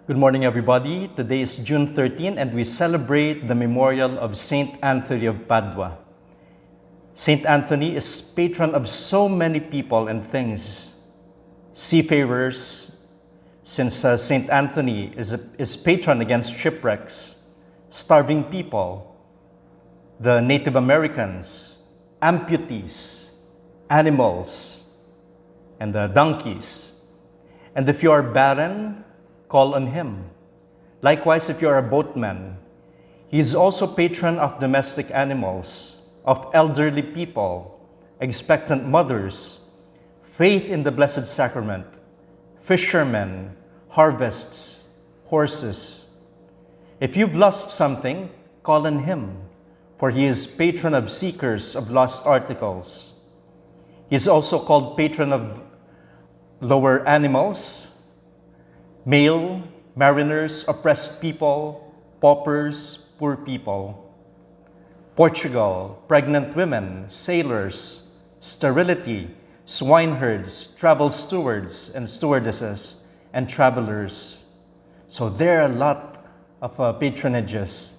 Good morning, everybody. Today is June 13, and we celebrate the memorial of Saint Anthony of Padua. Saint Anthony is patron of so many people and things. Seafarers, since Saint Anthony is patron against shipwrecks, starving people, the Native Americans, amputees, animals, and the donkeys. And if you are barren, call on him. Likewise, if you are a boatman, he is also patron of domestic animals, of elderly people, expectant mothers, faith in the Blessed Sacrament, fishermen, harvests, horses. If you've lost something, call on him, for he is patron of seekers of lost articles. He is also called patron of lower animals, male, mariners, oppressed people, paupers, poor people. Portugal, pregnant women, sailors, sterility, swineherds, travel stewards and stewardesses, and travelers. So there are a lot of patronages.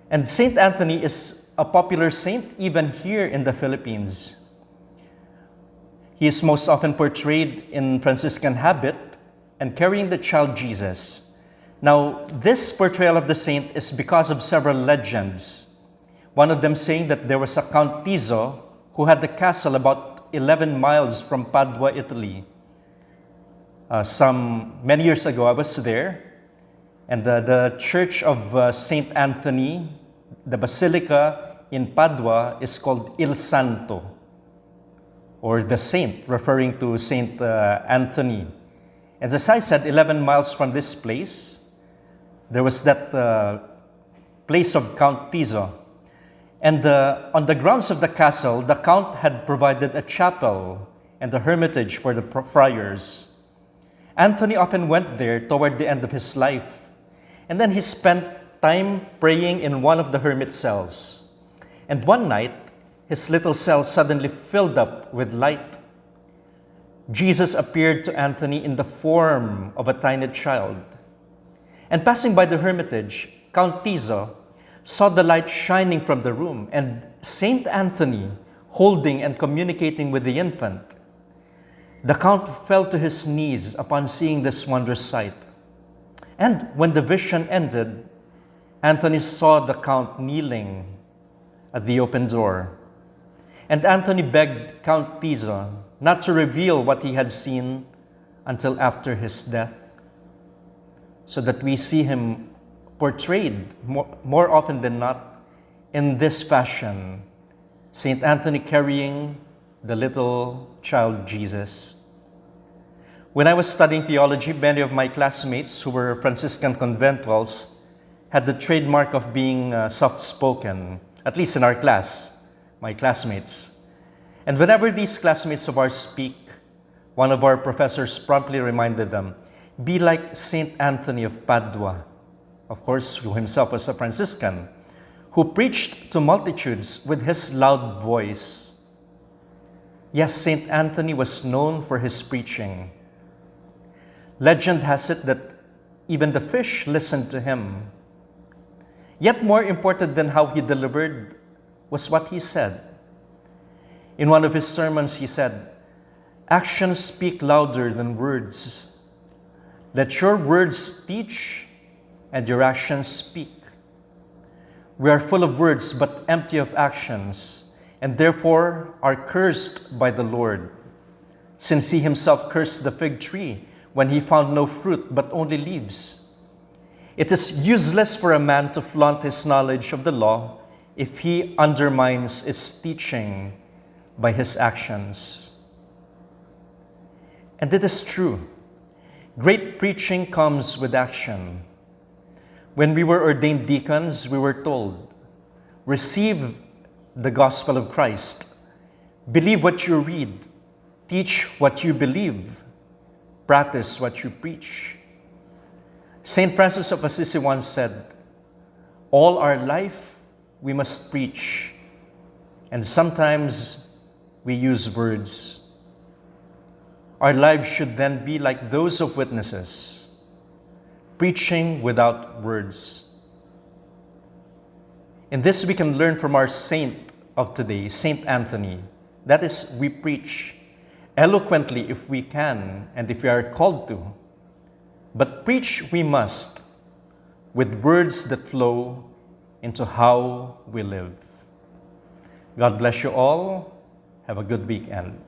And Saint Anthony is a popular saint even here in the Philippines. He is most often portrayed in Franciscan habit and carrying the child Jesus. Now, this portrayal of the saint is because of several legends. One of them saying that there was a Count Tiso who had the castle about 11 miles from Padua, Italy. Many years ago, I was there, and the church of Saint Anthony, the basilica in Padua, is called Il Santo, or the saint, referring to Saint Anthony. And as I said, 11 miles from this place, there was that place of Count Tiso. And on the grounds of the castle, the Count had provided a chapel and a hermitage for the friars. Anthony often went there toward the end of his life. And then he spent time praying in one of the hermit cells. And one night, his little cell suddenly filled up with light. Jesus appeared to Anthony in the form of a tiny child. And passing by the hermitage, Count Tiso saw the light shining from the room and Saint Anthony holding and communicating with the infant. The Count fell to his knees upon seeing this wondrous sight. And when the vision ended, Anthony saw the Count kneeling at the open door. And Anthony begged Count Tiso not to reveal what he had seen until after his death, so that we see him portrayed more often than not in this fashion, Saint Anthony carrying the little child Jesus. When I was studying theology, many of my classmates who were Franciscan conventuals had the trademark of being soft-spoken, at least in our class, my classmates. And whenever these classmates of ours speak, one of our professors promptly reminded them, be like Saint Anthony of Padua, of course, who himself was a Franciscan, who preached to multitudes with his loud voice. Yes, Saint Anthony was known for his preaching. Legend has it that even the fish listened to him. Yet more important than how he delivered was what he said. In one of his sermons, he said, actions speak louder than words. Let your words teach and your actions speak. We are full of words but empty of actions, and therefore are cursed by the Lord, since he himself cursed the fig tree when he found no fruit but only leaves. It is useless for a man to flaunt his knowledge of the law if he undermines its teaching by his actions. And it is true. Great preaching comes with action. When we were ordained deacons, we were told, receive the gospel of Christ, believe what you read, teach what you believe, practice what you preach. Saint Francis of Assisi once said, all our life we must preach, and sometimes we use words. Our lives should then be like those of witnesses. preaching without words. In this, we can learn from our saint of today, Saint Anthony. That is, we preach eloquently if we can and if we are called to. But preach we must, with words that flow into how we live. God bless you all. Have a good weekend.